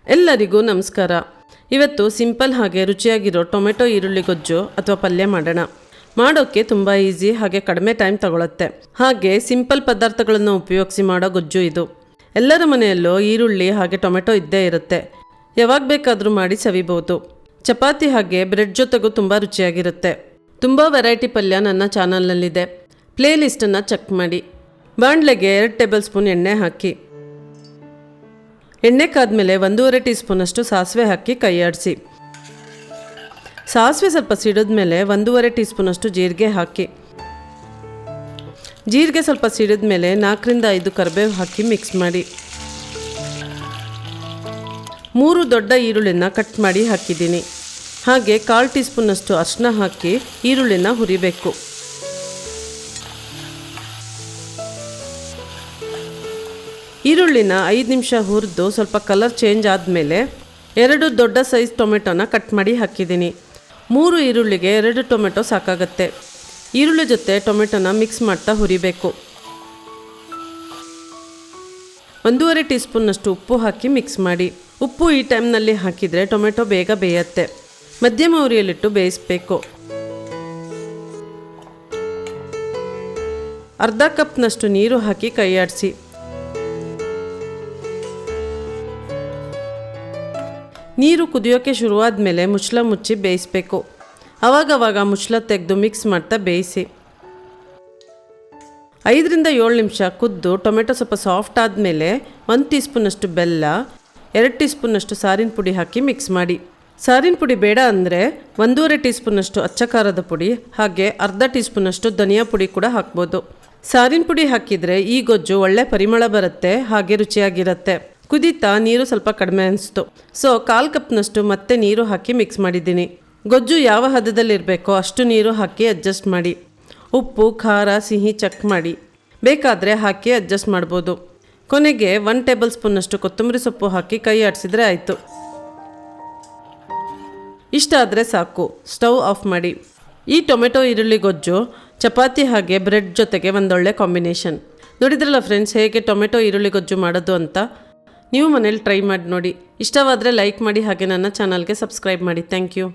ಎಲ್ಲರಿಗೂ ನಮಸ್ಕಾರ. ಇವತ್ತು ಸಿಂಪಲ್ ಹಾಗೆ ರುಚಿಯಾಗಿರೋ ಟೊಮೆಟೊ ಈರುಳ್ಳಿ ಗೊಜ್ಜು ಅಥವಾ ಪಲ್ಯ ಮಾಡೋಣ. ಮಾಡೋಕ್ಕೆ ತುಂಬ ಈಸಿ ಹಾಗೆ ಕಡಿಮೆ ಟೈಮ್ ತಗೊಳುತ್ತೆ. ಹಾಗೆ ಸಿಂಪಲ್ ಪದಾರ್ಥಗಳನ್ನು ಉಪಯೋಗಿಸಿ ಮಾಡೋ ಗೊಜ್ಜು ಇದು. ಎಲ್ಲರ ಮನೆಯಲ್ಲೂ ಈರುಳ್ಳಿ ಹಾಗೆ ಟೊಮೆಟೊ ಇದ್ದೇ ಇರುತ್ತೆ. ಯಾವಾಗ ಬೇಕಾದರೂ ಮಾಡಿ ಸವಿಬಹುದು. ಚಪಾತಿ ಹಾಗೆ ಬ್ರೆಡ್ ಜೊತೆಗೂ ತುಂಬ ರುಚಿಯಾಗಿರುತ್ತೆ. ತುಂಬ ವೆರೈಟಿ ಪಲ್ಯ ನನ್ನ ಚಾನಲ್ನಲ್ಲಿದೆ. ಪ್ಲೇ ಲಿಸ್ಟನ್ನು ಚೆಕ್ ಮಾಡಿ. ಬಾಣಲೆಗೆ 2 ಟೇಬಲ್ ಸ್ಪೂನ್ ಎಣ್ಣೆ ಹಾಕಿ. ಎಣ್ಣೆ ಕಾದ್ಮೇಲೆ 1.5 ಟೀ ಸ್ಪೂನಷ್ಟು ಸಾಸಿವೆ ಹಾಕಿ ಕೈ ಆಡಿಸಿ. ಸಾಸಿವೆ ಸ್ವಲ್ಪ ಸಿಡಿದ್ಮೇಲೆ 1.5 ಟೀ ಸ್ಪೂನಷ್ಟು ಜೀರಿಗೆ ಹಾಕಿ. ಜೀರಿಗೆ ಸ್ವಲ್ಪ ಸಿಡಿದ್ಮೇಲೆ 4ರಿಂದ 5 ಕರಿಬೇವು ಹಾಕಿ ಮಿಕ್ಸ್ ಮಾಡಿ. 3 ದೊಡ್ಡ ಈರುಳ್ಳಿನ ಕಟ್ ಮಾಡಿ ಹಾಕಿದ್ದೀನಿ. ಹಾಗೆ 1/4 ಟೀ ಸ್ಪೂನಷ್ಟು ಅರಿಶಿನ ಹಾಕಿ ಈರುಳ್ಳಿನ ಹುರಿಬೇಕು. ಈರುಳ್ಳಿನ 5 ನಿಮಿಷ ಹುರಿದು ಸ್ವಲ್ಪ ಕಲರ್ ಚೇಂಜ್ ಆದಮೇಲೆ 2 ದೊಡ್ಡ ಸೈಜ್ ಟೊಮೆಟೊನ ಕಟ್ ಮಾಡಿ ಹಾಕಿದ್ದೀನಿ. 3 ಈರುಳ್ಳಿಗೆ 2 ಟೊಮೆಟೊ ಸಾಕಾಗುತ್ತೆ. ಈರುಳ್ಳಿ ಜೊತೆ ಟೊಮೆಟೊನ ಮಿಕ್ಸ್ ಮಾಡ್ತಾ ಹುರಿಬೇಕು. 1.5 ಟೀ ಸ್ಪೂನ್ನಷ್ಟು ಉಪ್ಪು ಹಾಕಿ ಮಿಕ್ಸ್ ಮಾಡಿ. ಉಪ್ಪು ಈ ಟೈಮ್ನಲ್ಲಿ ಹಾಕಿದರೆ ಟೊಮೆಟೊ ಬೇಗ ಬೇಯುತ್ತೆ. ಮಧ್ಯಮ ಉರಿಯಲ್ಲಿಟ್ಟು ಬೇಯಿಸಬೇಕು. ಅರ್ಧ ಕಪ್ನಷ್ಟು ನೀರು ಹಾಕಿ ಕೈ ಆಡಿಸಿ. ನೀರು ಕುದಿಯೋಕ್ಕೆ ಶುರುವಾದ ಮೇಲೆ ಮುಚ್ಚಳ ಮುಚ್ಚಿ ಬೇಯಿಸಬೇಕು. ಆವಾಗವಾಗ ಮುಚ್ಚಳ ತೆಗೆದು ಮಿಕ್ಸ್ ಮಾಡ್ತಾ ಬೇಯಿಸಿ. 5ರಿಂದ 7 ನಿಮಿಷ ಕುದ್ದು ಟೊಮೆಟೊ ಸ್ವಲ್ಪ ಸಾಫ್ಟ್ ಆದಮೇಲೆ 1 ಟೀ ಸ್ಪೂನಷ್ಟು ಬೆಲ್ಲ, 2 ಟೀ ಸ್ಪೂನಷ್ಟು ಸಾರಿನ ಪುಡಿ ಹಾಕಿ ಮಿಕ್ಸ್ ಮಾಡಿ. ಸಾರಿನ ಪುಡಿ ಬೇಡ ಅಂದರೆ 1.5 ಟೀ ಸ್ಪೂನಷ್ಟು ಅಚ್ಚ ಖಾರದ ಪುಡಿ ಹಾಗೆ ಅರ್ಧ ಟೀ ಸ್ಪೂನಷ್ಟು ಧನಿಯಾ ಪುಡಿ ಕೂಡ ಹಾಕ್ಬೋದು. ಸಾರಿನ ಪುಡಿ ಹಾಕಿದರೆ ಈ ಗೊಜ್ಜು ಒಳ್ಳೆ ಪರಿಮಳ ಬರುತ್ತೆ ಹಾಗೆ ರುಚಿಯಾಗಿರುತ್ತೆ. ಕುದೀತಾ ನೀರು ಸ್ವಲ್ಪ ಕಡಿಮೆ ಅನಿಸ್ತು. ಸೊ 1/4 ಕಪ್ನಷ್ಟು ಮತ್ತೆ ನೀರು ಹಾಕಿ ಮಿಕ್ಸ್ ಮಾಡಿದ್ದೀನಿ. ಗೊಜ್ಜು ಯಾವ ಹದದಲ್ಲಿರಬೇಕೋ ಅಷ್ಟು ನೀರು ಹಾಕಿ ಅಡ್ಜಸ್ಟ್ ಮಾಡಿ. ಉಪ್ಪು, ಖಾರ, ಸಿಹಿ ಚೆಕ್ ಮಾಡಿ. ಬೇಕಾದರೆ ಹಾಕಿ ಅಡ್ಜಸ್ಟ್ ಮಾಡ್ಬೋದು. ಕೊನೆಗೆ 1 ಟೇಬಲ್ ಸ್ಪೂನಷ್ಟು ಕೊತ್ತಂಬರಿ ಸೊಪ್ಪು ಹಾಕಿ ಕೈ ಆಡಿಸಿದ್ರೆ ಆಯಿತು. ಇಷ್ಟ ಆದರೆ ಸಾಕು, ಸ್ಟವ್ ಆಫ್ ಮಾಡಿ. ಈ ಟೊಮೆಟೊ ಈರುಳ್ಳಿ ಗೊಜ್ಜು ಚಪಾತಿ ಹಾಗೆ ಬ್ರೆಡ್ ಜೊತೆಗೆ ಒಂದೊಳ್ಳೆ ಕಾಂಬಿನೇಷನ್. ನೋಡಿದ್ರಲ್ಲ ಫ್ರೆಂಡ್ಸ್, ಹೇಗೆ ಟೊಮೆಟೊ ಈರುಳ್ಳಿ ಗೊಜ್ಜು ಮಾಡೋದು ಅಂತ. ನೀವು ಮನೇಲಿ ಟ್ರೈ ಮಾಡಿ ನೋಡಿ. ಇಷ್ಟವಾದರೆ ಲೈಕ್ ಮಾಡಿ ಹಾಗೆ ನನ್ನ ಚಾನಲ್ಗೆ ಸಬ್ಸ್ಕ್ರೈಬ್ ಮಾಡಿ. Thank you.